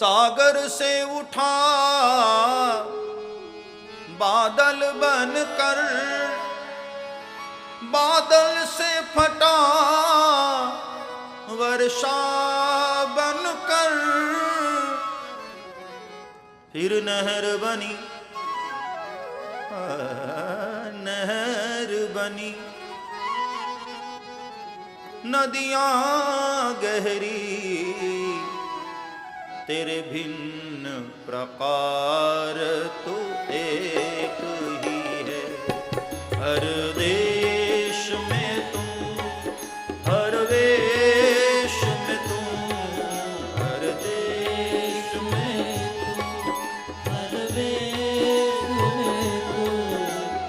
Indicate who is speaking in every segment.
Speaker 1: सागर से उठा बादल बनकर, बादल से फटा वर्षा बनकर, फिर नहर बनी, नहर बनी, नदियां गहरी तेरे भिन्न प्रकार तू एक ही है। हर देश में तू, हर वेश में तू, हर देश में तू, हर वेश में तू,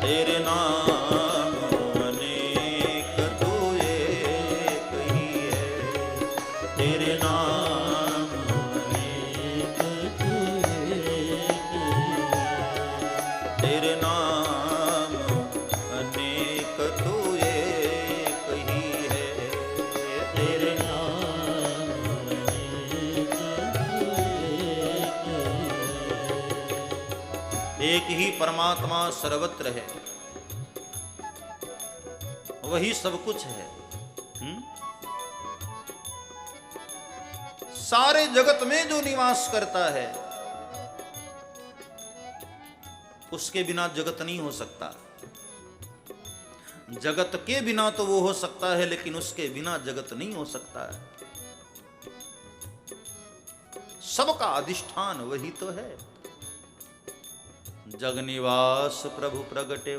Speaker 1: तेरे नाम अनेक तू एक ही है। तेरे नाम एक ही परमात्मा सर्वत्र है, वही सब कुछ है। सारे जगत में जो निवास करता है उसके बिना जगत नहीं हो सकता। जगत के बिना तो वो हो सकता है, लेकिन उसके बिना जगत नहीं हो सकता है। सबका अधिष्ठान वही तो है। जग निवास प्रभु प्रगटे,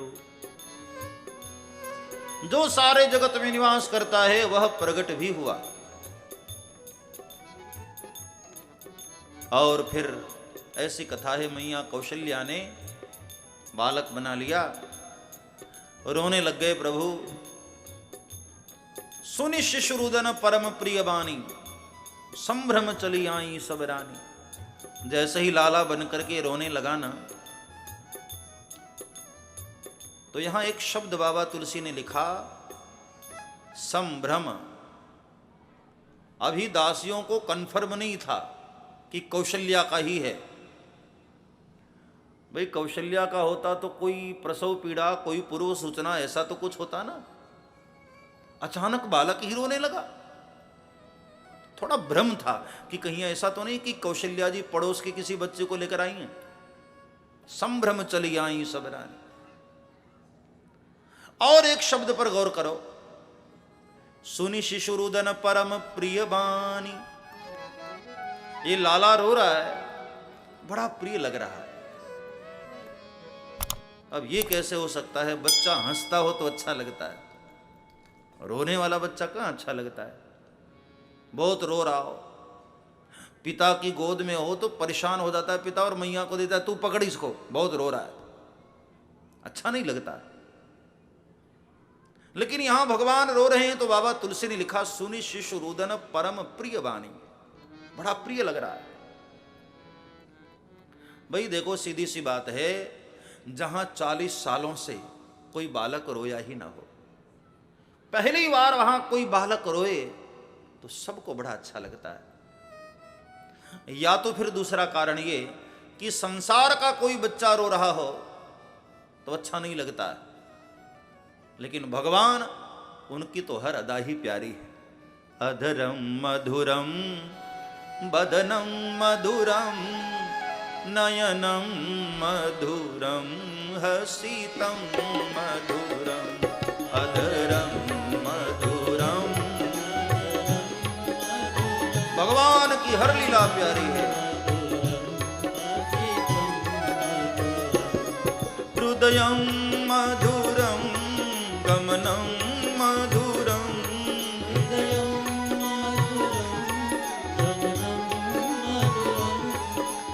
Speaker 1: जो सारे जगत में निवास करता है वह प्रगट भी हुआ। और फिर ऐसी कथा है, मैया कौशल्या ने बालक बना लिया, रोने लग गए प्रभु। सुनि शिशुरुदन परम प्रिय बानी, संभ्रम चली आई सब रानी। जैसे ही लाला बन करके रोने लगा ना, तो यहां एक शब्द बाबा तुलसी ने लिखा, संभ्रम। अभी दासियों को कन्फर्म नहीं था कि कौशल्या का ही है। भाई कौशल्या का होता तो कोई प्रसव पीड़ा, कोई पूर्व सूचना, ऐसा तो कुछ होता ना। अचानक बालक ही रोने लगा। थोड़ा भ्रम था कि कहीं ऐसा तो नहीं कि कौशल्या जी पड़ोस के किसी बच्चे को लेकर आई हैं। संभ्रम चली आई सब रानी। और एक शब्द पर गौर करो, सुनि शिशुरुदन परम प्रिय बानी। ये लाला रो रहा है, बड़ा प्रिय लग रहा है। अब ये कैसे हो सकता है? बच्चा हंसता हो तो अच्छा लगता है, रोने वाला बच्चा कहाँ अच्छा लगता है? बहुत रो रहा हो, पिता की गोद में हो तो परेशान हो जाता है पिता, और मैया को देता है, तू पकड़ इसको, बहुत रो रहा है, अच्छा नहीं लगता है। लेकिन यहां भगवान रो रहे हैं तो बाबा तुलसी ने लिखा, सुनि शिशुरुदन परम प्रिय बानी। बड़ा प्रिय लग रहा है। भाई देखो, सीधी सी बात है, जहां 40 सालों से कोई बालक रोया ही ना हो, पहली बार वहां कोई बालक रोए तो सबको बड़ा अच्छा लगता है। या तो फिर दूसरा कारण ये कि संसार का कोई बच्चा रो रहा हो तो अच्छा नहीं लगता है, लेकिन भगवान, उनकी तो हर अदा ही प्यारी है। अधरम मधुरम बदनम मधुरम नयनम मधुरम हसितम मधुरम अधरम मधुरम। भगवान की हर लीला प्यारी है। हृदयम मधुरम गमनम मधुरम,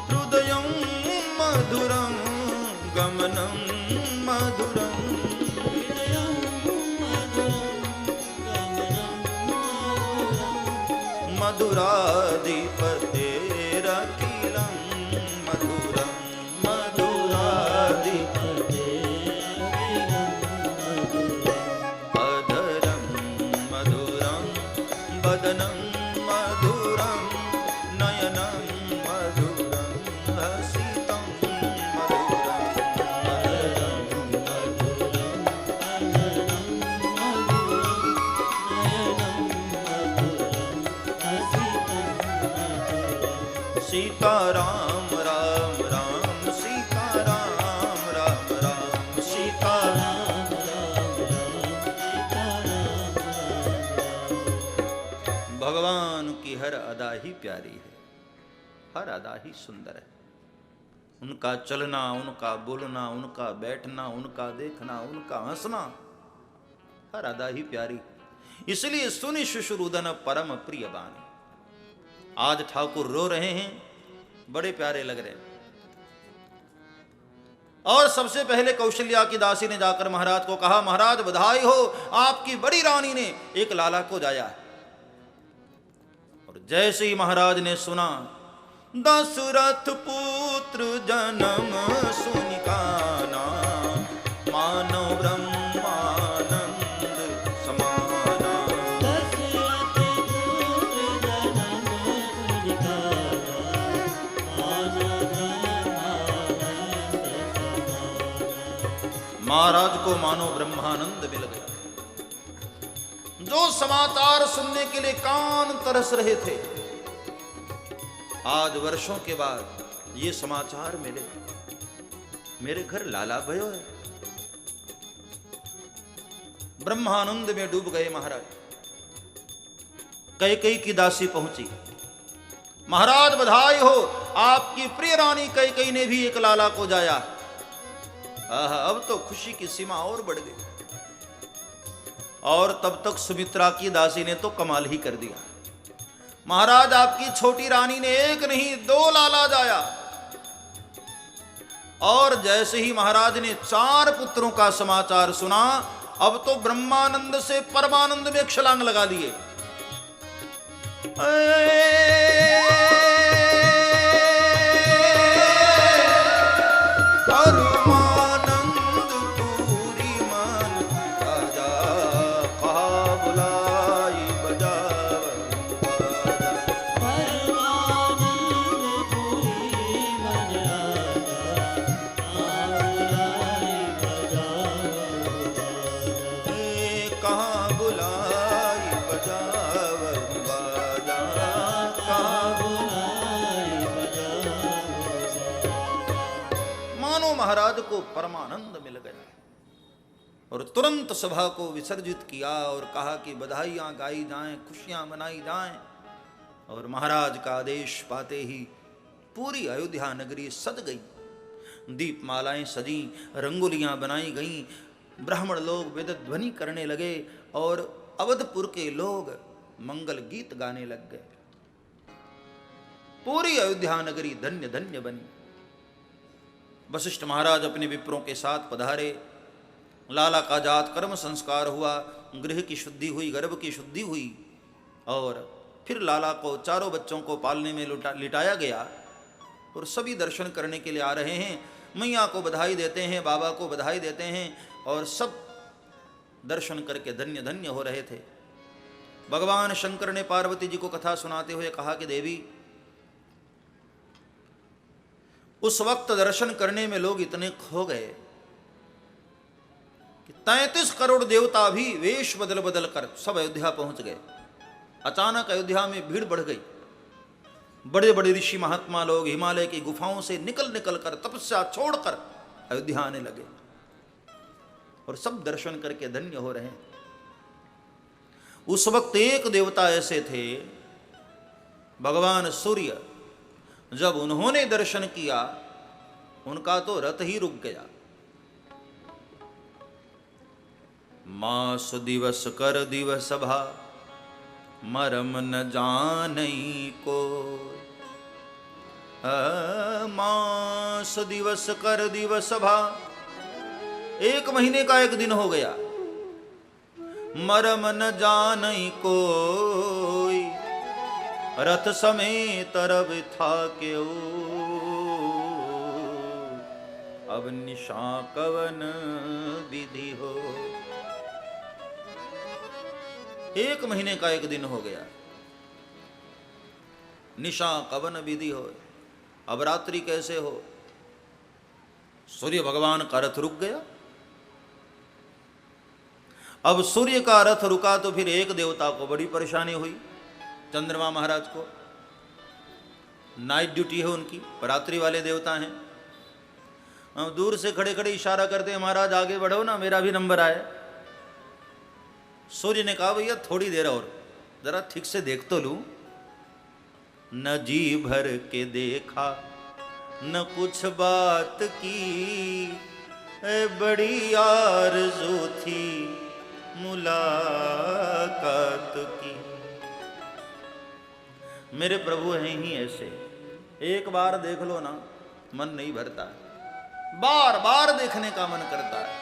Speaker 1: हृदयम मधुरम गमनम मधुरम, मधुराधिपतेरखिलम मधुरम, मधुराधिपतेरखिलम अधरम मधुरम बदनम मधुरम नयनम मधुरम। प्यारी है, हर अदा ही सुंदर है। उनका चलना, उनका बोलना, उनका बैठना, उनका देखना, उनका हंसना, हर अदा ही प्यारी। इसलिए सुनि शुश्रुदन परम प्रिय बानी। आज ठाकुर रो रहे हैं, बड़े प्यारे लग रहे हैं। और सबसे पहले कौशल्या की दासी ने जाकर महाराज को कहा, महाराज बधाई हो, आपकी बड़ी रानी ने एक लाला को जाया है। और जैसे ही महाराज ने सुना, दशरथ पुत्र जन्म सुनिकाना, मानो ब्रह्मानंद समाना।
Speaker 2: दशरथ पुत्र जन्म सुनिकाना, मानो ब्रह्मानंद समाना।
Speaker 1: महाराज को मानो ब्रह्मानंद मिल गया। जो समाचार सुनने के लिए कान तरस रहे थे, आज वर्षों के बाद ये समाचार मिले, मेरे घर लाला भयो है। ब्रह्मानंद में डूब गए महाराज। कैकेयी की दासी पहुंची, महाराज बधाई हो, आपकी प्रिय रानी कैकेयी ने भी एक लाला को जाया। अब तो खुशी की सीमा और बढ़ गई। और तब तक सुमित्रा की दासी ने तो कमाल ही कर दिया। महाराज आपकी छोटी रानी ने एक नहीं 2 लाला जाया। और जैसे ही महाराज ने 4 पुत्रों का समाचार सुना, अब तो ब्रह्मानंद से परमानंद में छलांग लगा दिए। महाराज को परमानंद मिल गया। और तुरंत सभा को विसर्जित किया और कहा कि बधाइयां गाई जाएं, खुशियां मनाई जाएं। और महाराज का आदेश पाते ही पूरी अयोध्या नगरी सज गई। दीपमालाएं सजी, रंगोलियां बनाई गईं, ब्राह्मण लोग वेद ध्वनि करने लगे और अवधपुर के लोग मंगल गीत गाने लग गए। पूरी अयोध्या नगरी धन्य धन्य बनी। वशिष्ठ महाराज अपने विप्रों के साथ पधारे। लाला का जात कर्म संस्कार हुआ, गृह की शुद्धि हुई, गर्भ की शुद्धि हुई। और फिर लाला को 4 बच्चों को पालने में लिटाया गया। और सभी दर्शन करने के लिए आ रहे हैं, मैया को बधाई देते हैं, बाबा को बधाई देते हैं। और सब दर्शन करके धन्य धन्य हो रहे थे। भगवान शंकर ने पार्वती जी को कथा सुनाते हुए कहा कि देवी, उस वक्त दर्शन करने में लोग इतने खो गए कि 33 करोड़ देवता भी वेश बदल बदल कर सब अयोध्या पहुंच गए। अचानक अयोध्या में भीड़ बढ़ गई। बड़े बड़े ऋषि महात्मा लोग हिमालय की गुफाओं से निकल निकल कर, तपस्या छोड़कर अयोध्या आने लगे। और सब दर्शन करके धन्य हो रहे हैं। उस वक्त एक देवता ऐसे थे, भगवान सूर्य। जब उन्होंने दर्शन किया, उनका तो रथ ही रुक गया। मास दिवस कर दिवस सभा, मरम न जानई को। मास दिवस कर दिवस सभा, 1 महीने का 1 दिन हो गया। मरम न जानई कोई, रथ समेत रब था क्यों। अब निशा कवन विधि हो। 1 महीने का 1 दिन हो गया। निशा कवन विधि हो। अब रात्रि कैसे हो। सूर्य भगवान का रथ रुक गया। अब सूर्य का रथ रुका तो फिर एक देवता को बड़ी परेशानी हुई, चंद्रमा महाराज को। नाइट ड्यूटी है उनकी, रात्रि वाले देवता हैं। हम दूर से खड़े खड़े इशारा करते हैं, महाराज आगे बढ़ो ना, मेरा भी नंबर आए। सूर्य ने कहा भैया थोड़ी देर और, जरा ठीक से देख तो लूं। न जी भर के देखा न कुछ बात की, बड़ी आरज़ू थी मुलाकात की। मेरे प्रभु हैं ही ऐसे, एक बार देख लो ना मन नहीं भरता, बार बार देखने का मन करता है।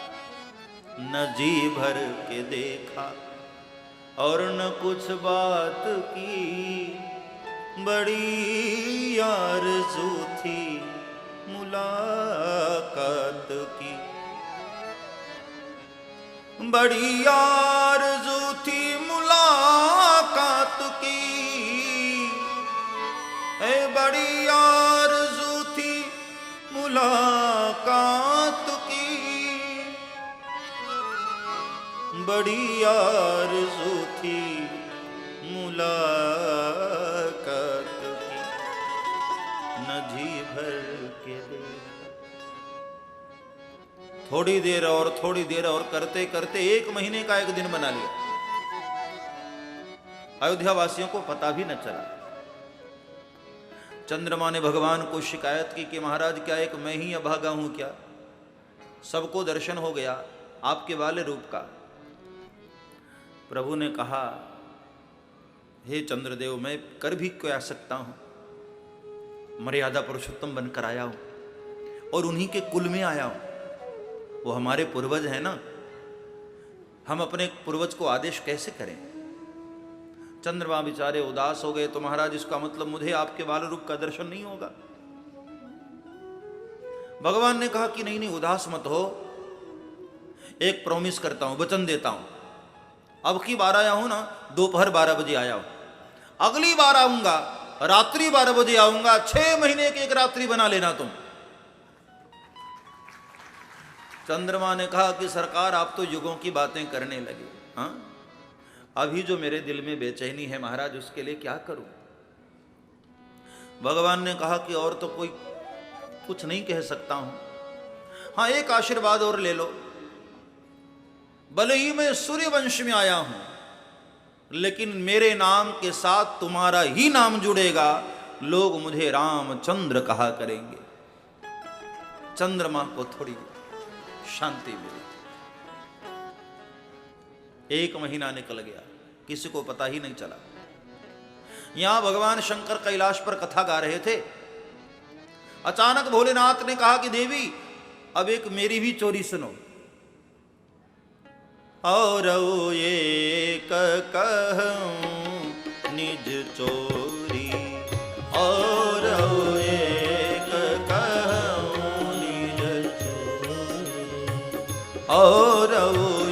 Speaker 1: न जी भर के देखा और न कुछ बात की, बड़ी आरज़ू थी मुलाकात की। बड़ी आरज़ू थी मुलाकात की, बड़ी आरज़ू थी मुलाकात की, बड़ी आरज़ू थी मुलाकात की। न जी भर के देखा। थोड़ी देर और करते करते 1 महीने का एक दिन बना लिया। अयोध्या वासियों को पता भी न चला। चंद्रमा ने भगवान को शिकायत की कि महाराज क्या एक मैं ही अभागा हूं क्या? सबको दर्शन हो गया आपके वाले रूप का। प्रभु ने कहा, हे चंद्रदेव, मैं कर भी क्या सकता हूं? मर्यादा पुरुषोत्तम बनकर आया हूं और उन्हीं के कुल में आया हूं। वो हमारे पूर्वज हैं ना, हम अपने पूर्वज को आदेश कैसे करें? चंद्रमा बेचारे उदास हो गए। तो महाराज इसका मतलब मुझे आपके बाल रूप का दर्शन नहीं होगा? भगवान ने कहा कि नहीं नहीं, उदास मत हो, एक प्रॉमिस करता हूं, वचन देता हूं। अब की बार आया हूं ना, दोपहर 12 बजे आया हूं, अगली बार आऊंगा रात्रि 12 बजे आऊंगा। 6 महीने की एक रात्रि बना लेना तुम। चंद्रमा ने कहा कि सरकार आप तो युगों की बातें करने लगे। हाँ, अभी जो मेरे दिल में बेचैनी है महाराज, उसके लिए क्या करूं? भगवान ने कहा कि और तो कोई कुछ नहीं कह सकता हूं। हाँ, एक आशीर्वाद और ले लो। भले ही मैं सूर्य वंश में आया हूं, लेकिन मेरे नाम के साथ तुम्हारा ही नाम जुड़ेगा। लोग मुझे रामचंद्र कहा करेंगे। चंद्रमा को थोड़ी शांति मिली। 1 महीना निकल गया, किसी को पता ही नहीं चला। यहां भगवान शंकर कैलाश पर कथा गा रहे थे। अचानक भोलेनाथ ने कहा कि देवी, अब एक मेरी भी चोरी सुनो। और एक कहूं निज चोरी, और एक कहूं निज चोरी, और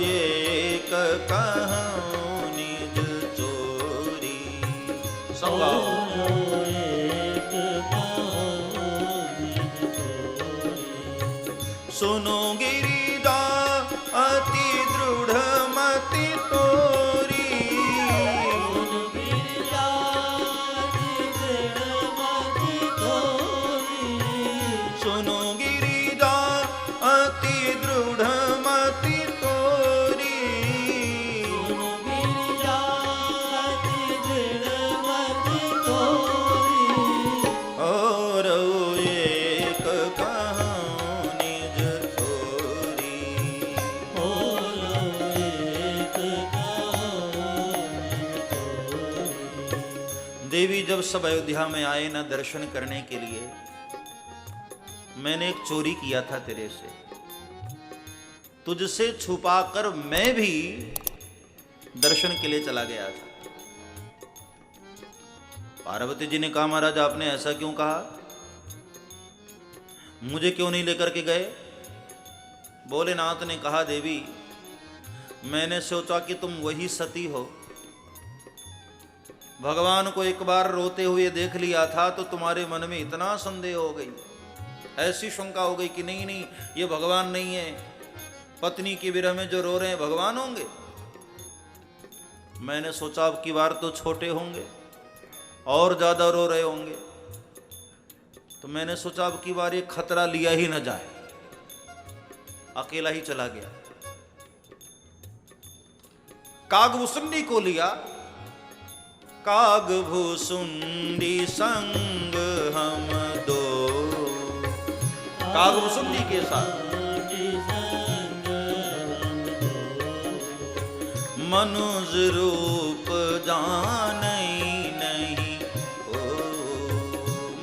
Speaker 1: एक कहूं निज चोरी। सुनो गिरिदा अति दृढ़ मति तोरी, सुनो गिरिदा अति दृढ़ मति तोरी, और एक कहूं निज चोरी। देवी जब सब अयोध्या में आए ना दर्शन करने के लिए, मैंने एक चोरी किया था तेरे से। तुझसे छुपाकर मैं भी दर्शन के लिए चला गया था। पार्वती जी ने कहा, महाराज आपने ऐसा क्यों कहा? मुझे क्यों नहीं लेकर के गए? भोलेनाथ ने कहा, देवी मैंने सोचा कि तुम वही सती हो। भगवान को एक बार रोते हुए देख लिया था तो तुम्हारे मन में इतना संदेह हो गई, ऐसी शंका हो गई कि नहीं नहीं, ये भगवान नहीं है। पत्नी की विरह में जो रो रहे हैं भगवान होंगे। मैंने सोचा अब की बार तो छोटे होंगे और ज्यादा रो रहे होंगे, तो मैंने सोचा अब की बार ये खतरा लिया ही न जाए, अकेला ही चला गया। कागभूषणी को लिया, काग भूसुंडी संग हम दो, काग भूसुंडी के साथ मनुज रूप जानई नहीं, ओ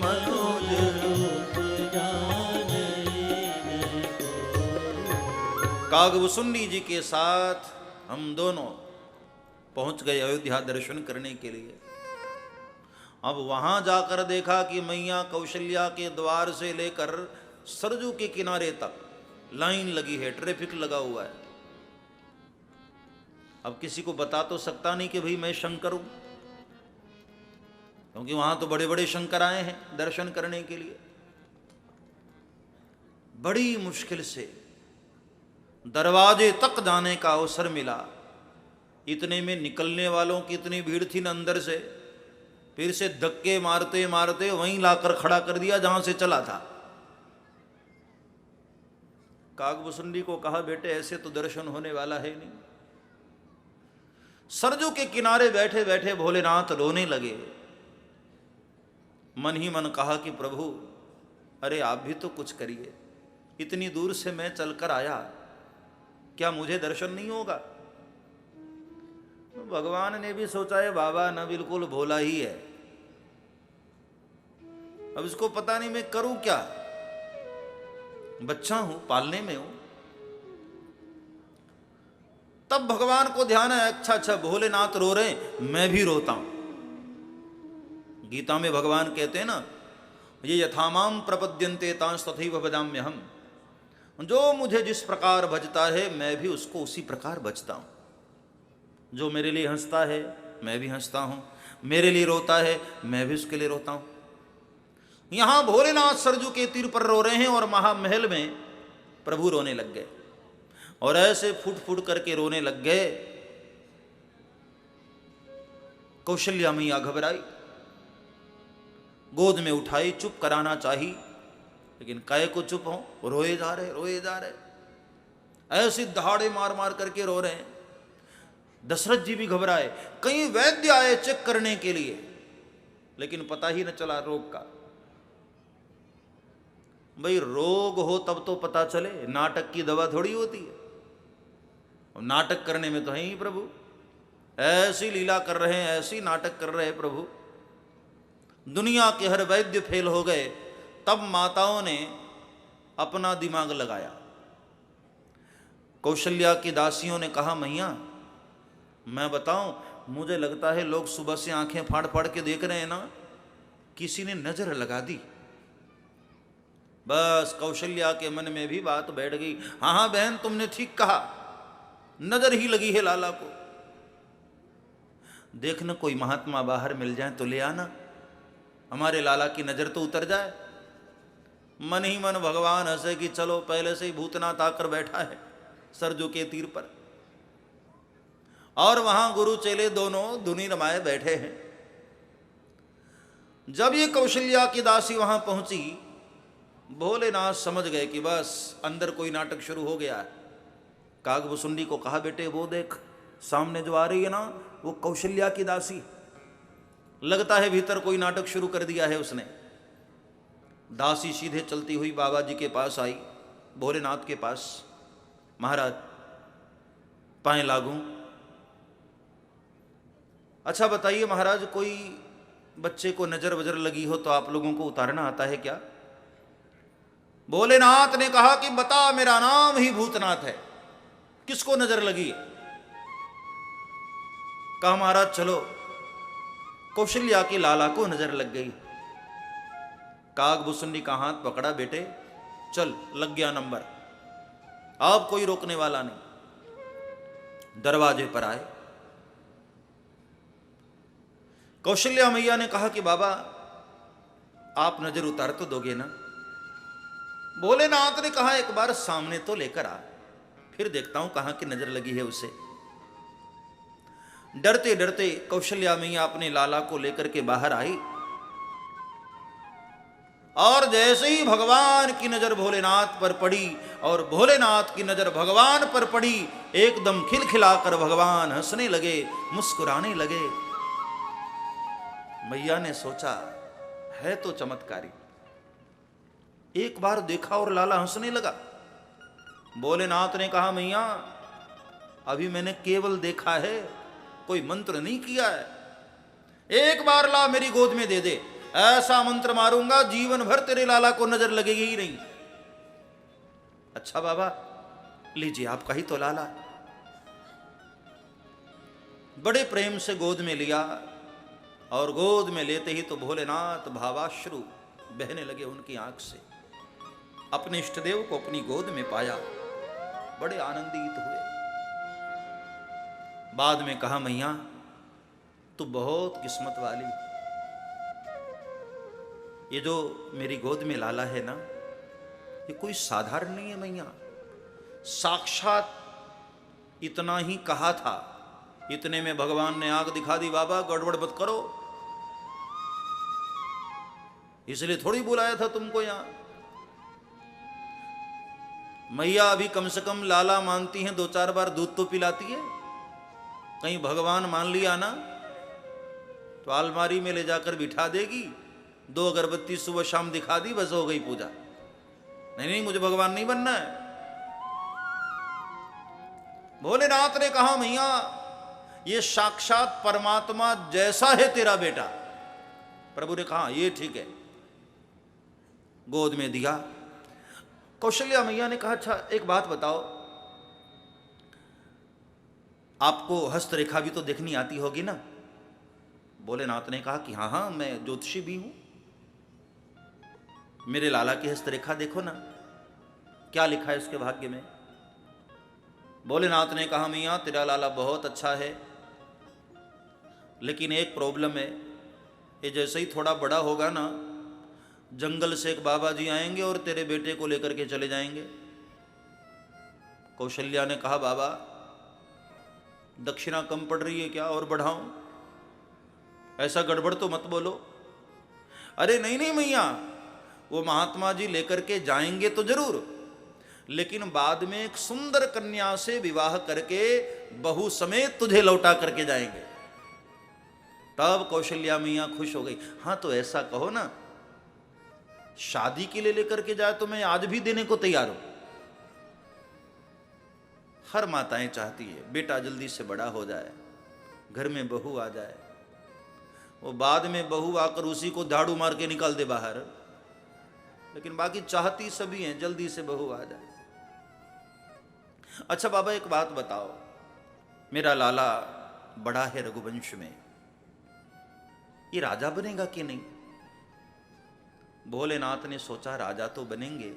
Speaker 1: मनुज रूप
Speaker 2: जानई नहीं।
Speaker 1: कागभूसुंडी जी के साथ हम दोनों पहुंच गए अयोध्या दर्शन करने के लिए। अब वहां जाकर देखा कि मैया कौशल्या के द्वार से लेकर सरजू के किनारे तक लाइन लगी है, ट्रैफिक लगा हुआ है। अब किसी को बता तो सकता नहीं कि भाई मैं शंकर हूं, क्योंकि वहां तो बड़े बड़े शंकर आए हैं दर्शन करने के लिए। बड़ी मुश्किल से दरवाजे तक जाने का अवसर मिला। इतने में निकलने वालों की इतनी भीड़ थी न अंदर से, फिर से धक्के मारते मारते वहीं लाकर खड़ा कर दिया जहां से चला था। कागभूसुंडी को कहा, बेटे ऐसे तो दर्शन होने वाला है नहीं। सरजू के किनारे बैठे बैठे भोलेनाथ रोने लगे। मन ही मन कहा कि प्रभु अरे आप भी तो कुछ करिए, इतनी दूर से मैं चलकर आया, क्या मुझे दर्शन नहीं होगा? भगवान ने भी सोचा है बाबा न बिल्कुल भोला ही है, अब इसको पता नहीं मैं करूं क्या, बच्चा हूं पालने में हूं। तब भगवान को ध्यान है, अच्छा अच्छा भोलेनाथ रो रहे हैं, मैं भी रोता हूं। गीता में भगवान कहते हैं ना, ये यथामाम प्रपद्यन्ते तांस तथैव भजाम्य हम, जो मुझे जिस प्रकार भजता है मैं भी उसको उसी प्रकार भजता हूं। जो मेरे लिए हंसता है मैं भी हंसता हूं, मेरे लिए रोता है मैं भी उसके लिए रोता हूं। यहां भोलेनाथ सरजू के तीर पर रो रहे हैं और महामहल में प्रभु रोने लग गए, और ऐसे फुट फुट करके रोने लग गए। कौशल्या मैया घबराई, गोद में उठाई, चुप कराना चाहिए, लेकिन काहे को चुप हो, रोए जा रहे, ऐसे दहाड़े मार मार करके रो रहे हैं। दशरथ जी भी घबराए, कहीं वैद्य आए चेक करने के लिए, लेकिन पता ही न चला रोग का। भाई रोग हो तब तो पता चले, नाटक की दवा थोड़ी होती है। नाटक करने में तो है ही प्रभु, ऐसी लीला कर रहे हैं, ऐसी नाटक कर रहे हैं प्रभु। दुनिया के हर वैद्य फेल हो गए, तब माताओं ने अपना दिमाग लगाया। कौशल्या की दासियों ने कहा, मैया मैं बताऊं, मुझे लगता है लोग सुबह से आंखें फाड़ फाड़ के देख रहे हैं ना, किसी ने नजर लगा दी। बस कौशल्या के मन में भी बात बैठ गई, हाँ हाँ बहन तुमने ठीक कहा, नजर ही लगी है लाला को। देखना कोई महात्मा बाहर मिल जाए तो ले आना, हमारे लाला की नजर तो उतर जाए। मन ही मन भगवान हंसे कि चलो पहले से ही भूतनाथ आकर बैठा है सरजू के तीर पर, और वहां गुरु चेले दोनों धुनी रमाए बैठे हैं। जब ये कौशल्या की दासी वहां पहुंची, भोलेनाथ समझ गए कि बस अंदर कोई नाटक शुरू हो गया है। कागभूसुंडी को कहा, बेटे वो देख सामने जो आ रही है ना, वो कौशल्या की दासी, लगता है भीतर कोई नाटक शुरू कर दिया है उसने। दासी सीधे चलती हुई बाबा जी के पास आई, भोलेनाथ के पास। महाराज पाए लागूं। अच्छा बताइए महाराज, कोई बच्चे को नजर वजर लगी हो तो आप लोगों को उतारना आता है क्या? भोलेनाथ ने कहा कि बता, मेरा नाम ही भूतनाथ है, किसको नजर लगी? कहा महाराज चलो, कौशल्या की लाला को नजर लग गई। कागभूसुंडी का हाथ पकड़ा, बेटे चल लग गया नंबर, अब कोई रोकने वाला नहीं। दरवाजे पर आए। कौशल्या मैया ने कहा कि बाबा आप नजर उतार तो दोगे ना? भोलेनाथ ने कहा एक बार सामने तो लेकर आ, फिर देखता हूं कहां की नजर लगी है उसे। डरते डरते कौशल्या मैया अपने लाला को लेकर के बाहर आई, और जैसे ही भगवान की नजर भोलेनाथ पर पड़ी और भोलेनाथ की नजर भगवान पर पड़ी, एकदम खिलखिलाकर भगवान हंसने लगे, मुस्कुराने लगे। मैया ने सोचा है तो चमत्कारी। एक बार देखा और लाला हंसने लगा। भोलेनाथ ने कहा मैया अभी मैंने केवल देखा है, कोई मंत्र नहीं किया है। एक बार ला मेरी गोद में दे दे, ऐसा मंत्र मारूंगा जीवन भर तेरे लाला को नजर लगेगी ही नहीं। अच्छा बाबा लीजिए, आपका ही तो लाला। बड़े प्रेम से गोद में लिया और गोद में लेते ही तो भोलेनाथ भावाश्रु बहने लगे उनकी आंख से। अपने इष्टदेव को अपनी गोद में पाया, बड़े आनंदित हुए। बाद में कहा मैया तू बहुत किस्मत वाली, ये जो मेरी गोद में लाला है ना, ये कोई साधारण नहीं है मैया। साक्षात इतना ही कहा था, इतने में भगवान ने आग दिखा दी। बाबा गड़बड़ मत करो, इसलिए थोड़ी बुलाया था तुमको यहां। मैया अभी कम से कम लाला मानती हैं, 2-4 बार दूध तो पिलाती है। कहीं भगवान मान लिया ना तो अलमारी में ले जाकर बिठा देगी, 2 अगरबत्ती सुबह शाम दिखा दी, बस हो गई पूजा। नहीं नहीं मुझे भगवान नहीं बनना है। भोलेनाथ ने कहा मैया ये साक्षात परमात्मा जैसा है तेरा बेटा। प्रभु ने कहा ये ठीक है, गोद में दिया। कौशल्या मैया ने कहा अच्छा एक बात बताओ, आपको हस्तरेखा भी तो देखनी आती होगी ना। भोलेनाथ ने कहा कि हाँ हाँ मैं ज्योतिषी भी हूं, मेरे लाला की हस्तरेखा देखो ना, क्या लिखा है उसके भाग्य में। भोलेनाथ ने कहा मैया तेरा लाला बहुत अच्छा है, लेकिन एक प्रॉब्लम है, ये जैसे ही थोड़ा बड़ा होगा ना, जंगल से एक बाबा जी आएंगे और तेरे बेटे को लेकर के चले जाएंगे। कौशल्या ने कहा बाबा दक्षिणा कम पड़ रही है क्या, और बढ़ाऊं? ऐसा गड़बड़ तो मत बोलो। अरे नहीं नहीं मैया, वो महात्मा जी लेकर के जाएंगे तो जरूर, लेकिन बाद में एक सुंदर कन्या से विवाह करके बहू समेत तुझे लौटा करके जाएंगे। तब कौशल्या मैया खुश हो गई। हाँ तो ऐसा कहो ना, शादी के लिए लेकर के जाए तो मैं आज भी देने को तैयार हूं। हर माताएं चाहती है बेटा जल्दी से बड़ा हो जाए, घर में बहू आ जाए, वो बाद में बहू आकर उसी को झाड़ू मार के निकाल दे बाहर, लेकिन बाकी चाहती सभी हैं जल्दी से बहू आ जाए। अच्छा बाबा एक बात बताओ, मेरा लाला बड़ा है रघुवंश में, ये राजा बनेगा कि नहीं? भोलेनाथ ने सोचा राजा तो बनेंगे,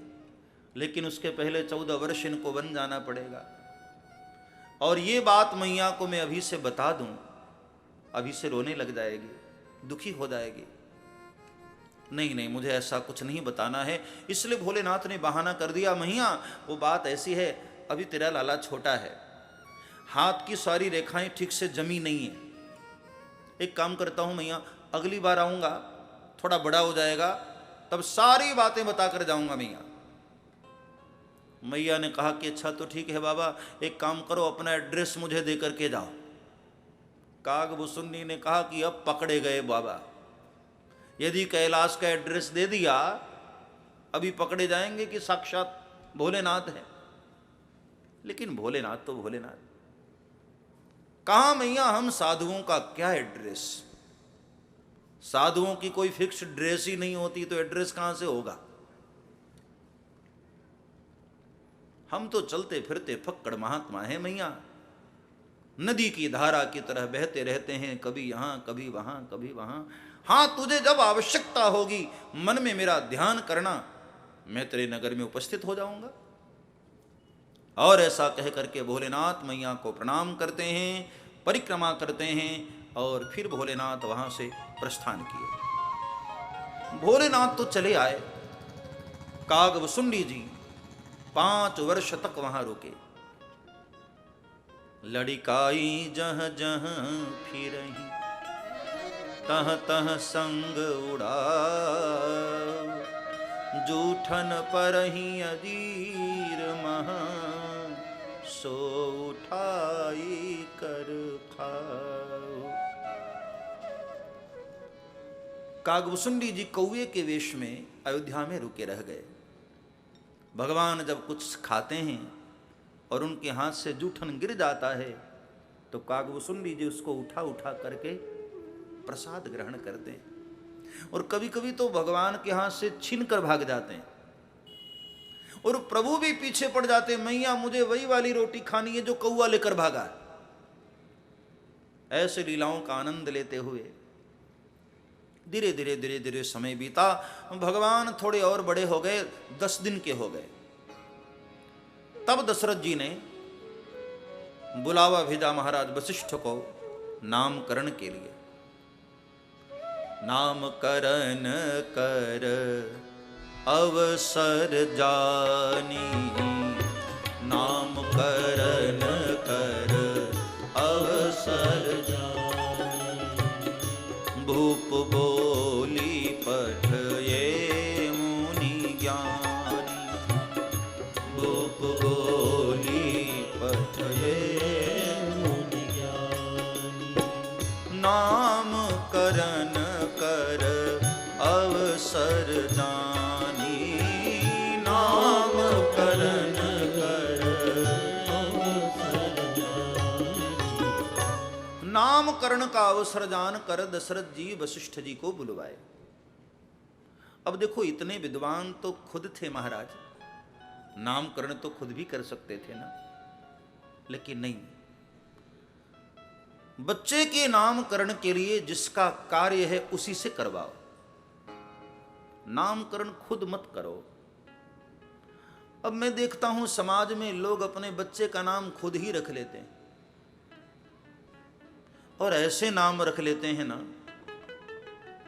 Speaker 1: लेकिन उसके पहले 14 वर्ष इनको बन जाना पड़ेगा। और ये बात मैया को मैं अभी से बता दूं, अभी से रोने लग जाएगी, दुखी हो जाएगी। नहीं नहीं मुझे ऐसा कुछ नहीं बताना है। इसलिए भोलेनाथ ने बहाना कर दिया मैया वो बात ऐसी है, अभी तेरा लाला छोटा है, हाथ की सारी रेखाएं ठीक से जमी नहीं है। एक काम करता हूं मैया, अगली बार आऊंगा, थोड़ा बड़ा हो जाएगा, तब सारी बातें बताकर जाऊंगा मैया। मैया ने कहा कि अच्छा तो ठीक है बाबा, एक काम करो अपना एड्रेस मुझे दे करके जाओ। कागभूषुंडी ने कहा कि अब पकड़े गए बाबा, यदि कैलाश का एड्रेस दे दिया अभी पकड़े जाएंगे कि साक्षात भोलेनाथ है। लेकिन भोलेनाथ तो भोलेनाथ। कहा मैया हम साधुओं का क्या एड्रेस, साधुओं की कोई फिक्स ड्रेस ही नहीं होती, तो एड्रेस कहां से होगा? हम तो चलते फिरते फक्कड़ महात्मा है मैया, नदी की धारा की तरह बहते रहते हैं, कभी यहां कभी वहां कभी वहां। हां तुझे जब आवश्यकता होगी मन में मेरा ध्यान करना, मैं तेरे नगर में उपस्थित हो जाऊंगा। और ऐसा कह करके भोलेनाथ मैया को प्रणाम करते हैं, परिक्रमा करते हैं, और फिर भोलेनाथ वहां से प्रस्थान किए। भोलेनाथ तो चले आए, कागभूषुंडी जी 5 वर्ष तक वहां रुके। लड़िकाई जह जह फिरही तह तह संग उड़ा, जूठन परही अजीर महा, सो उठाई कर खाओ। कागभूषुंडी जी कौवे के वेश में अयोध्या में रुके रह गए। भगवान जब कुछ खाते हैं और उनके हाथ से जूठन गिर जाता है तो कागभूषुंडी जी उसको उठा उठा करके प्रसाद ग्रहण करते हैं। और कभी कभी तो भगवान के हाथ से छीन कर भाग जाते हैं और प्रभु भी पीछे पड़ जाते हैं, मैया मुझे वही वाली रोटी खानी है जो कौवा लेकर भागा। ऐसे लीलाओं का आनंद लेते हुए धीरे धीरे धीरे धीरे समय बीता। भगवान थोड़े और बड़े हो गए, 10 दिन के हो गए। तब दशरथ जी ने बुलावा भेजा महाराज वशिष्ठ को नामकरण के लिए। नामकरण कर अवसर जानी, नामकरण कर अवसर जानी। भूप बोली पठ ये मुनि ज्ञानी, भूप बोली पठ ये मुनि ज्ञानी। नामकरण कर अवसर जानी, नामकरण कर अवसर जानी। नामकरण का अवसर जान कर दशरथ जी वशिष्ठ जी को बुलवाए। अब देखो इतने विद्वान तो खुद थे महाराज, नामकरण तो खुद भी कर सकते थे ना, लेकिन नहीं। बच्चे के नामकरण के लिए जिसका कार्य है उसी से करवाओ, नामकरण खुद मत करो। अब मैं देखता हूं समाज में लोग अपने बच्चे का नाम खुद ही रख लेते हैं और ऐसे नाम रख लेते हैं ना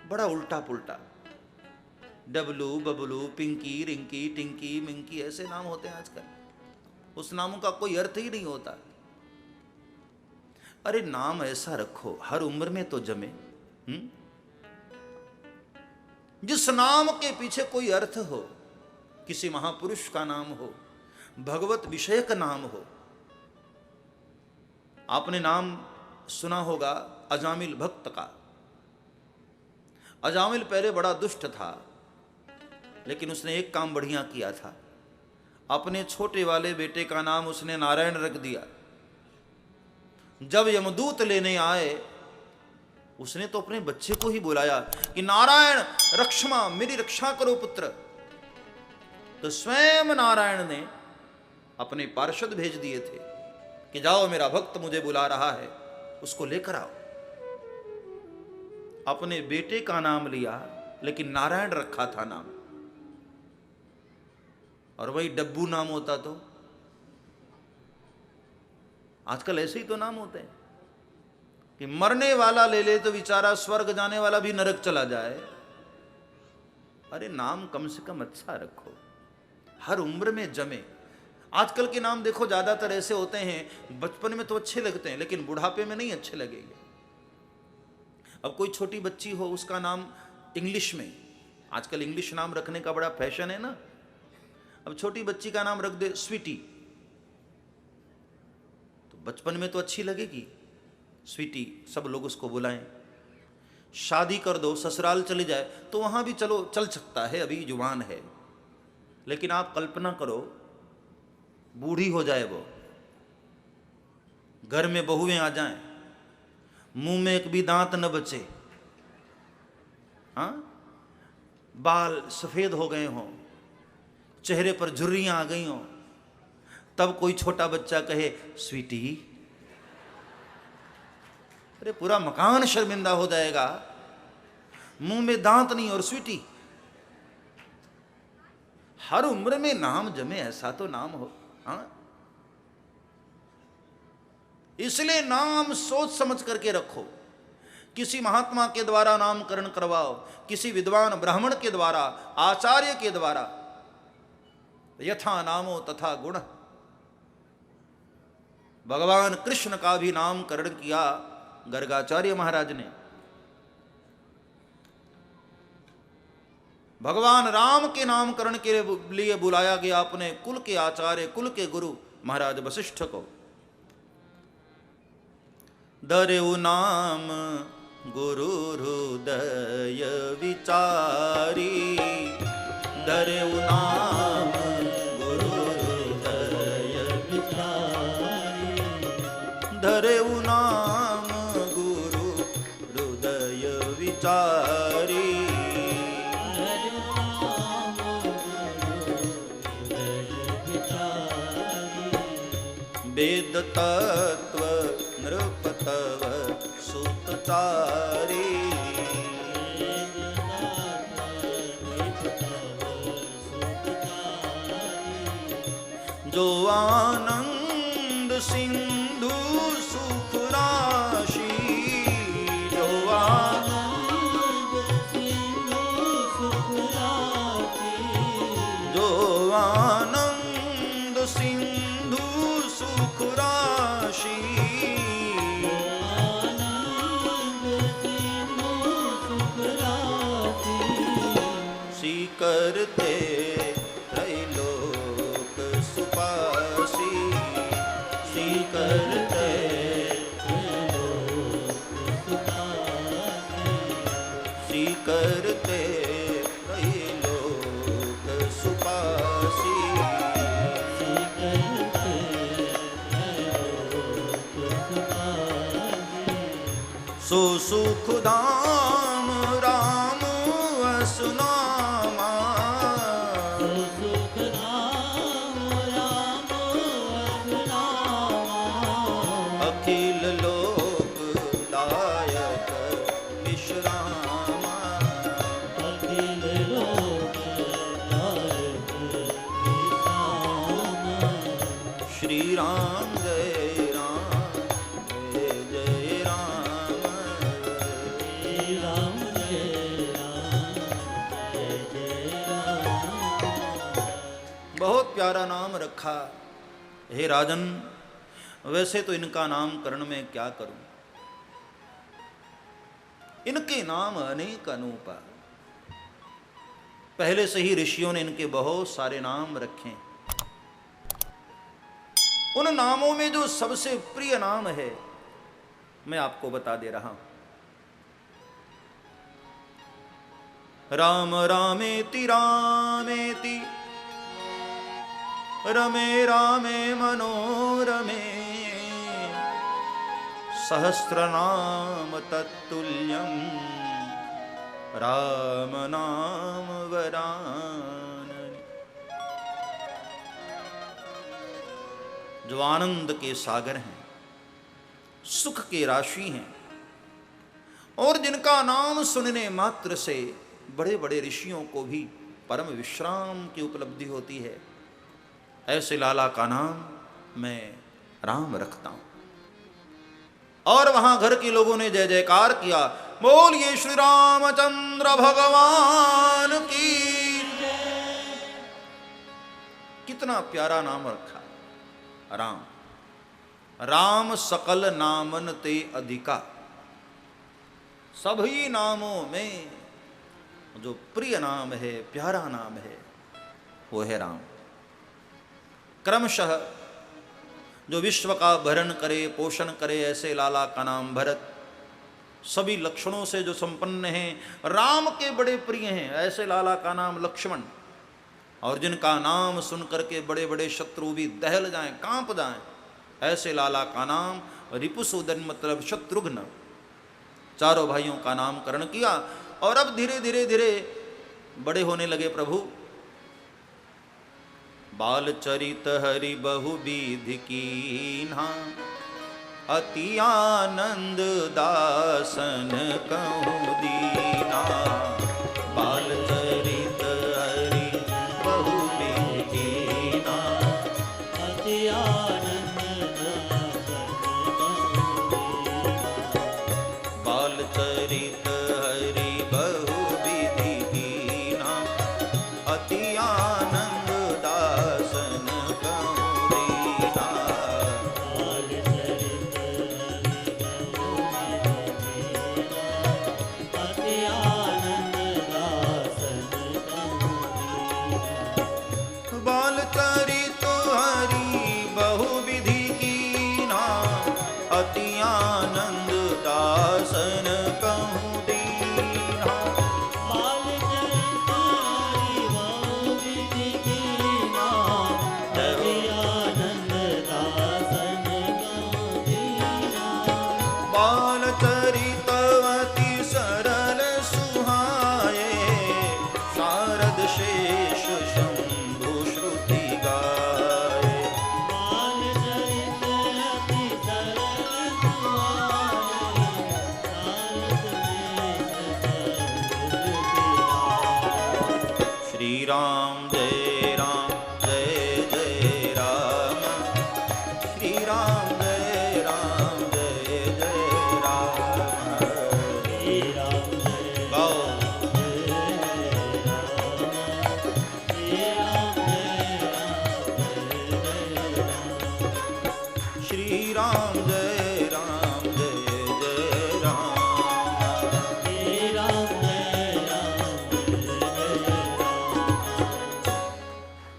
Speaker 1: बड़ा उल्टा पुल्टा। डबलू, बबलू, पिंकी, रिंकी, टिंकी, मिंकी, ऐसे नाम होते हैं आजकल। उस नामों का कोई अर्थ ही नहीं होता। अरे नाम ऐसा रखो हर उम्र में तो जमे, जिस नाम के पीछे कोई अर्थ हो, किसी महापुरुष का नाम हो, भगवत विषय का नाम हो। आपने नाम सुना होगा अजामिल भक्त का। अजामिल पहले बड़ा दुष्ट था, लेकिन उसने एक काम बढ़िया किया था। अपने छोटे वाले बेटे का नाम उसने नारायण रख दिया। जब यमदूत लेने आए उसने तो अपने बच्चे को ही बुलाया कि नारायण रक्षमा, मेरी रक्षा करो पुत्र। तो स्वयं नारायण ने अपने पार्षद भेज दिए थे कि जाओ मेरा भक्त मुझे बुला रहा है, उसको लेकर आओ। अपने बेटे का नाम लिया लेकिन नारायण रखा था नाम, और वही डब्बू नाम होता तो। आजकल ऐसे ही तो नाम होते हैं कि मरने वाला ले ले तो बेचारा स्वर्ग जाने वाला भी नरक चला जाए। अरे नाम कम से कम अच्छा रखो, हर उम्र में जमे। आजकल के नाम देखो ज्यादातर ऐसे होते हैं, बचपन में तो अच्छे लगते हैं लेकिन बुढ़ापे में नहीं अच्छे लगेंगे। अब कोई छोटी बच्ची हो उसका नाम इंग्लिश में, आजकल इंग्लिश नाम रखने का बड़ा फैशन है ना। अब छोटी बच्ची का नाम रख दे स्वीटी, तो बचपन में तो अच्छी लगेगी स्वीटी, सब लोग उसको बुलाएं। शादी कर दो, ससुराल चले जाए तो वहां भी चलो चल सकता है, अभी जुवान है। लेकिन आप कल्पना करो बूढ़ी हो जाए वो, घर में बहुएं आ जाएं, मुंह में एक भी दांत न बचे, हाँ, बाल सफेद हो गए हों, चेहरे पर झुर्रियां आ गई हों, तब कोई छोटा बच्चा कहे स्वीटी। अरे पूरा मकान शर्मिंदा हो जाएगा, मुंह में दांत नहीं और स्वीटी। हर उम्र में नाम जमे ऐसा तो नाम हो, हाँ। इसलिए नाम सोच समझ करके रखो। किसी महात्मा के द्वारा नामकरण करवाओ, किसी विद्वान ब्राह्मण के द्वारा, आचार्य के द्वारा। यथा नामो तथा गुण। भगवान कृष्ण का भी नामकरण किया गर्गाचार्य महाराज ने। भगवान राम के नामकरण के लिए बुलाया गया अपने कुल के आचार्य, कुल के गुरु महाराज वशिष्ठ को। दरेउ नाम गुरु हृदय विचारी धरेउ नाम गुरु हृदय
Speaker 2: विचारी
Speaker 1: धरेउ नाम गुरु हृदय विचारी वेद तत्व नृप तव सुतचारी जो आनंद सिंधु सुख राशि जो आनंद
Speaker 2: सिंधु सुख राशि
Speaker 1: जो आनंद सिंधु सुख राशि सी करते त्रैलोक सुपासी सी करते सी करते त्रैलोक सुपासी सो सुख धाम राम असुनामा अखिल लोक दायक विश्रामा श्री राम जय राम जय जय राम बहुत प्यारा नाम रखा। हे राजन, वैसे तो इनका नामकरण में क्या करूं, इनके नाम अनेक अनूपा। पहले से ही ऋषियों ने इनके बहुत सारे नाम रखे। उन नामों में जो सबसे प्रिय नाम है मैं आपको बता दे रहा हूं। राम रामेति रामेति रमे रामे मनोरमे सहस्रनाम तत्तुल्यं राम नाम वरानने। जो आनंद के सागर हैं, सुख के राशि हैं और जिनका नाम सुनने मात्र से बड़े बड़े ऋषियों को भी परम विश्राम की उपलब्धि होती है, ऐसे लाला का नाम मैं राम रखता हूं। और वहां घर के लोगों ने जय जयकार किया, बोलिए श्री रामचंद्र भगवान की। कितना प्यारा नाम रखा, राम। राम सकल नामन ते अधिका। सभी नामों में जो प्रिय नाम है, प्यारा नाम है, वो है राम। क्रमशः जो विश्व का भरण करे, पोषण करे, ऐसे लाला का नाम भरत। सभी लक्षणों से जो संपन्न हैं, राम के बड़े प्रिय हैं, ऐसे लाला का नाम लक्ष्मण। और जिनका नाम सुन करके बड़े बड़े शत्रु भी दहल जाएं, कांप जाएं, ऐसे लाला का नाम रिपुसूदन मतलब शत्रुघ्न। चारों भाइयों का नामकरण किया और अब धीरे धीरे धीरे बड़े होने लगे प्रभु। बाल चरित हरि बहु विधि कीन्हा, अति आनंद दासन कहूँ दीना। बाल चरित हरि बहु विधि कीन्हा,
Speaker 2: अति आनंद
Speaker 1: बाल चरित हरि बहु विधि कीन्हा, अति आनंद दासन कहूँ दीना। बाल चरित हरि बहु राम जय राम जय जय राम।
Speaker 2: हे राम जय राम।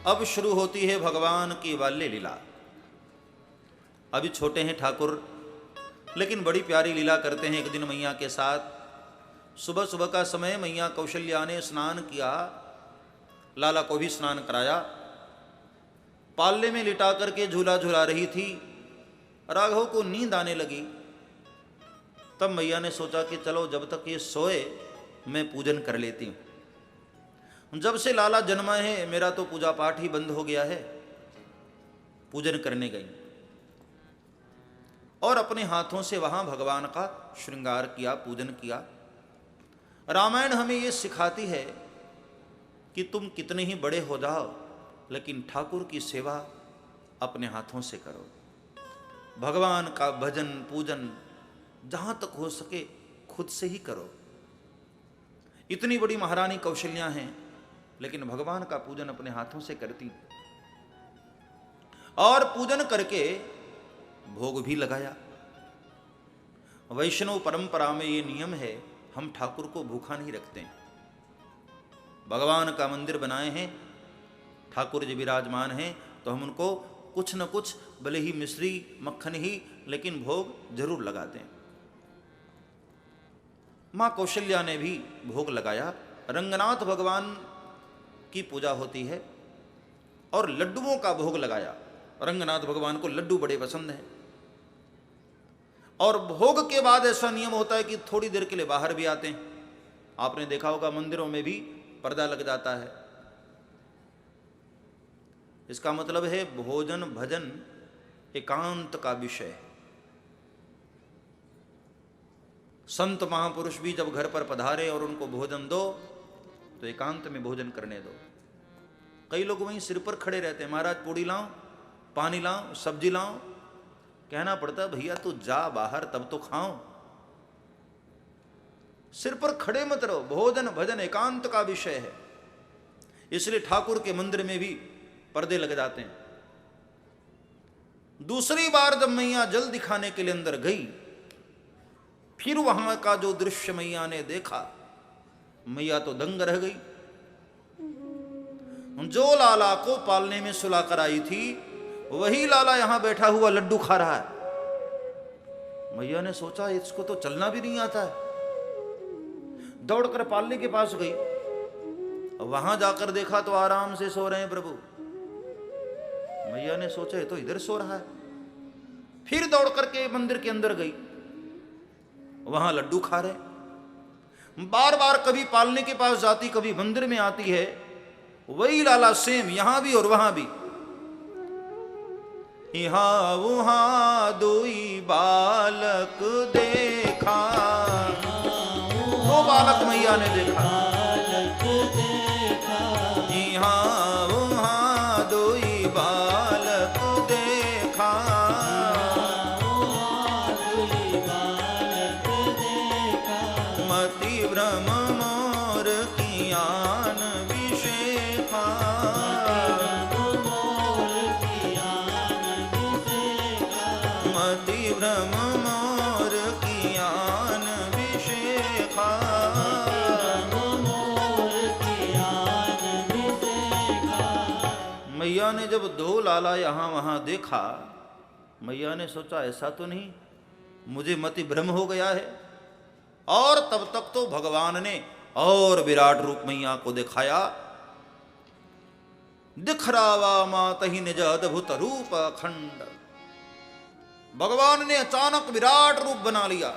Speaker 1: अब शुरू होती है भगवान की बाल्य लीला। अभी छोटे हैं ठाकुर, लेकिन बड़ी प्यारी लीला करते हैं एक दिन मैया के साथ। सुबह सुबह का समय मैया कौशल्या ने स्नान किया, लाला को भी स्नान कराया, पाल्ले में लिटा करके झूला झूला रही थी। राघव को नींद आने लगी। तब मैया ने सोचा कि चलो जब तक ये सोए मैं पूजन कर लेती हूँ। जब से लाला जन्मा है मेरा तो पूजा पाठ ही बंद हो गया है। पूजन करने गई और अपने हाथों से वहां भगवान का श्रृंगार किया, पूजन किया। रामायण हमें ये सिखाती है कि तुम कितने ही बड़े हो जाओ, लेकिन ठाकुर की सेवा अपने हाथों से करो। भगवान का भजन पूजन जहां तक हो सके खुद से ही करो। इतनी बड़ी महारानी कौशल्या हैं, लेकिन भगवान का पूजन अपने हाथों से करती और पूजन करके भोग भी लगाया। वैष्णव परंपरा में ये नियम है, हम ठाकुर को भूखा नहीं रखते। भगवान का मंदिर बनाए हैं, ठाकुर जी विराजमान हैं, तो हम उनको कुछ न कुछ, भले ही मिश्री मक्खन ही, लेकिन भोग जरूर लगाते हैं। मां कौशल्या ने भी भोग लगाया। रंगनाथ भगवान की पूजा होती है और लड्डुओं का भोग लगाया। रंगनाथ भगवान को लड्डू बड़े पसंद हैं। और भोग के बाद ऐसा नियम होता है कि थोड़ी देर के लिए बाहर भी आते हैं। आपने देखा होगा मंदिरों में भी पर्दा लग जाता है। इसका मतलब है भोजन भजन एकांत का विषय है। संत महापुरुष भी जब घर पर पधारे और उनको भोजन दो तो एकांत में भोजन करने दो। कई लोग वहीं सिर पर खड़े रहते हैं, महाराज पूड़ी लाओ, पानी लाओ, सब्जी लाओ। कहना पड़ता है भैया तू जा बाहर तब तो खाओ। सिर पर खड़े मत रहो। भोजन भजन एकांत का विषय है, इसलिए ठाकुर के मंदिर में भी पर्दे लग जाते हैं। दूसरी बार जब मैया जल दिखाने के लिए अंदर गई, फिर वहां का जो दृश्य मैया ने देखा, मैया तो दंग रह गई। जो लाला को पालने में सुला कर आई थी, वही लाला यहां बैठा हुआ लड्डू खा रहा है। मैया ने सोचा इसको तो चलना भी नहीं आता है। दौड़कर पालने के पास गई, वहां जाकर देखा तो आराम से सो रहे हैं प्रभु। मैया ने सोचा ये तो इधर सो रहा है। फिर दौड़ करके मंदिर के अंदर गई, वहां लड्डू खा रहे। बार बार कभी पालने के पास जाती, कभी मंदिर में आती है, वही लाला सेम यहां भी और वहां भी। यहाँ वहां दुई बालक देखा, दो बालक मैया ने देखा। यहाँ वहां दुई बालक देखा, मति भ्रम मोर कियान विशेखा। मति भ्रम मोर कियान विशेखा। मैया ने जब दो लाला यहां वहां देखा, मैया ने सोचा ऐसा तो नहीं मुझे मति भ्रम हो गया है। और तब तक तो भगवान ने और विराट रूप मैया को दिखाया। दिखरावा मात ही निज अद्भुत रूप खंड। भगवान ने अचानक विराट रूप बना लिया।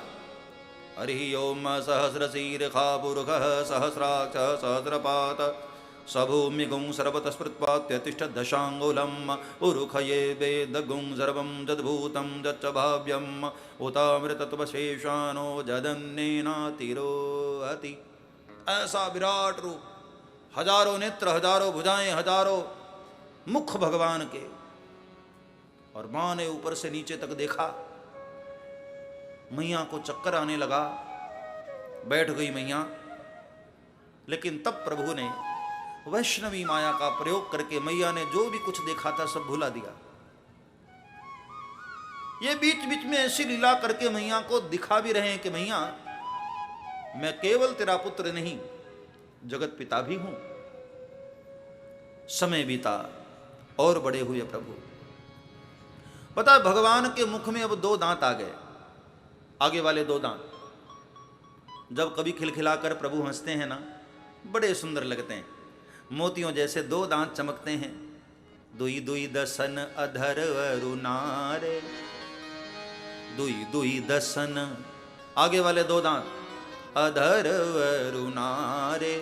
Speaker 1: हरि ओम सहस्र शीर्षा पुरुष सहस्राक्ष सहस्रपात सभूमि गुं सर्वत स्मृत्वात्यतिष्ठ दशांगुलम उरुखये वेद गुं सर्वं जद्भूतं जच्च भाव्यम उतामृतत्वशेषानो जदन्नेनातिरोहति। ऐसा विराट रूप, हजारों नेत्र, हजारों भुजाएं, हजारों मुख भगवान के। और मां ने ऊपर से नीचे तक देखा। मैया को चक्कर आने लगा, बैठ गई मैया। लेकिन तब प्रभु ने वैष्णवी माया का प्रयोग करके मैया ने जो भी कुछ देखा था सब भुला दिया। ये बीच बीच में ऐसी लीला करके मैया को दिखा भी रहे हैं कि मैया मैं केवल तेरा पुत्र नहीं, जगत पिता भी हूं। समय बीता और बड़े हुए प्रभु। पता है भगवान के मुख में अब 2 दांत आ गए, आगे वाले 2 दांत। जब कभी खिलखिलाकर प्रभु हंसते हैं ना, बड़े सुंदर लगते हैं, मोतियों जैसे 2 दांत चमकते हैं। दुई दुई दसन अधर अरुणारे, दुई दुई दसन, आगे वाले 2 दांत अधर अरुणारे,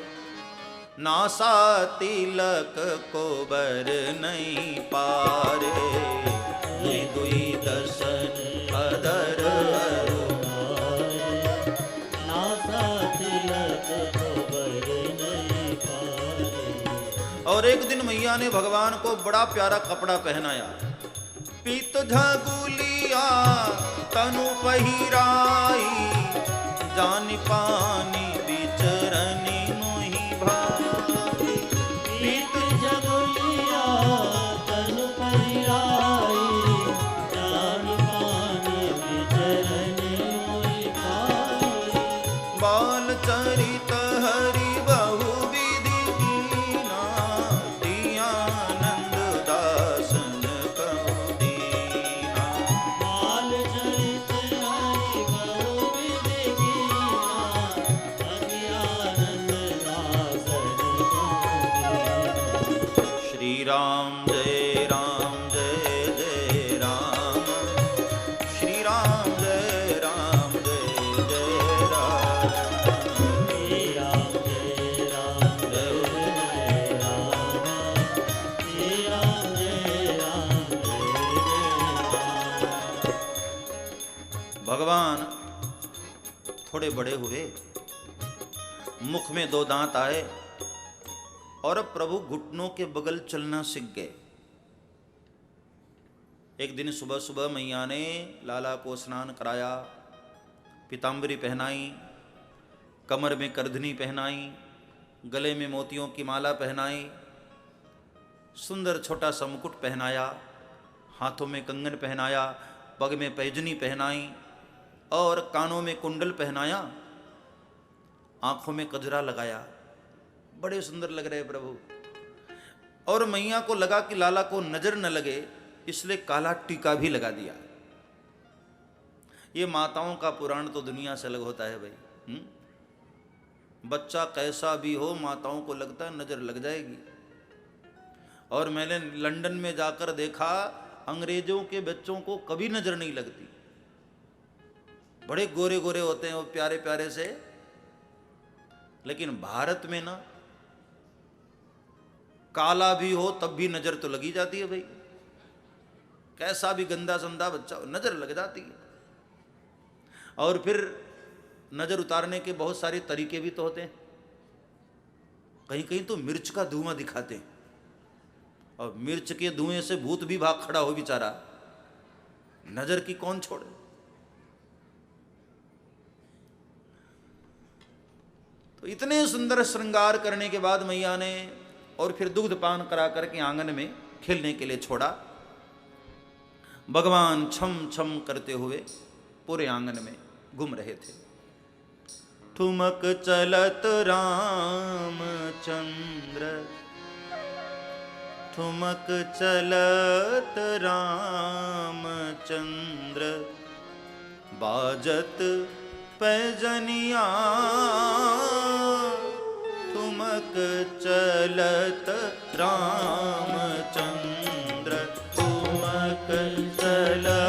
Speaker 1: नासा तिलक को बर नहीं पारे, दुई दुई दसन अधर अरुणारे,
Speaker 2: नासा तिलक को बर नहीं पारे।
Speaker 1: और एक दिन मैया ने भगवान को बड़ा प्यारा कपड़ा पहनाया, पीत झगुलिया तनु पहिराई, जानी पानी बिचरनी मोहि भाई,
Speaker 2: पीत झगुलिया तनु पहिराई, जान पानी बिचरनी मोहि भाई।
Speaker 1: बाल चरित हरि बहु विधि कीना, दियानंद दासन कहु दीना,
Speaker 2: बाल चरित हरि बहु विधि कीना, अज्ञानंद दासन कहु दीना।
Speaker 1: श्री राम जय राम जय जय राम, श्री राम जय राम जय जय राम,
Speaker 2: श्री राम जय राम जय जय राम, श्री राम जय राम जय जय राम।
Speaker 1: भगवान थोड़े बड़े हुए, मुख में 2 दांत आए और अब प्रभु घुटनों के बगल चलना सीख गए। एक दिन सुबह सुबह मैया ने लाला को स्नान कराया, पीताम्बरी पहनाई, कमर में करधनी पहनाई, गले में मोतियों की माला पहनाई, सुंदर छोटा सा मुकुट पहनाया, हाथों में कंगन पहनाया, पग में पैजनी पहनाई और कानों में कुंडल पहनाया, आंखों में कजरा लगाया। बड़े सुंदर लग रहे प्रभु। और मैया को लगा कि लाला को नजर न लगे, इसलिए काला टीका भी लगा दिया। ये माताओं का पुराण तो दुनिया से अलग होता है भाई। बच्चा कैसा भी हो, माताओं को लगता है नजर लग जाएगी। और मैंने लंदन में जाकर देखा, अंग्रेजों के बच्चों को कभी नजर नहीं लगती। बड़े गोरे गोरे होते हैं वो, प्यारे प्यारे से। लेकिन भारत में ना, काला भी हो तब भी नजर तो लगी जाती है भाई। कैसा भी गंदा संदा बच्चा हो, नजर लग जाती है। और फिर नजर उतारने के बहुत सारे तरीके भी तो होते हैं। कहीं कहीं तो मिर्च का धुआं दिखाते हैं, और मिर्च के धुएं से भूत भी भाग खड़ा हो बेचारा, नजर की कौन छोड़े। तो इतने सुंदर श्रृंगार करने के बाद मैया ने और फिर दुग्ध पान करा करके आंगन में खेलने के लिए छोड़ा। भगवान छम छम करते हुए पूरे आंगन में घूम रहे थे। ठुमक चलत रामचंद्र, ठुमक चलत रामचंद्र, बाजत पैजनिया, ठुमक चलत रामचंद्र, ठुमक चलत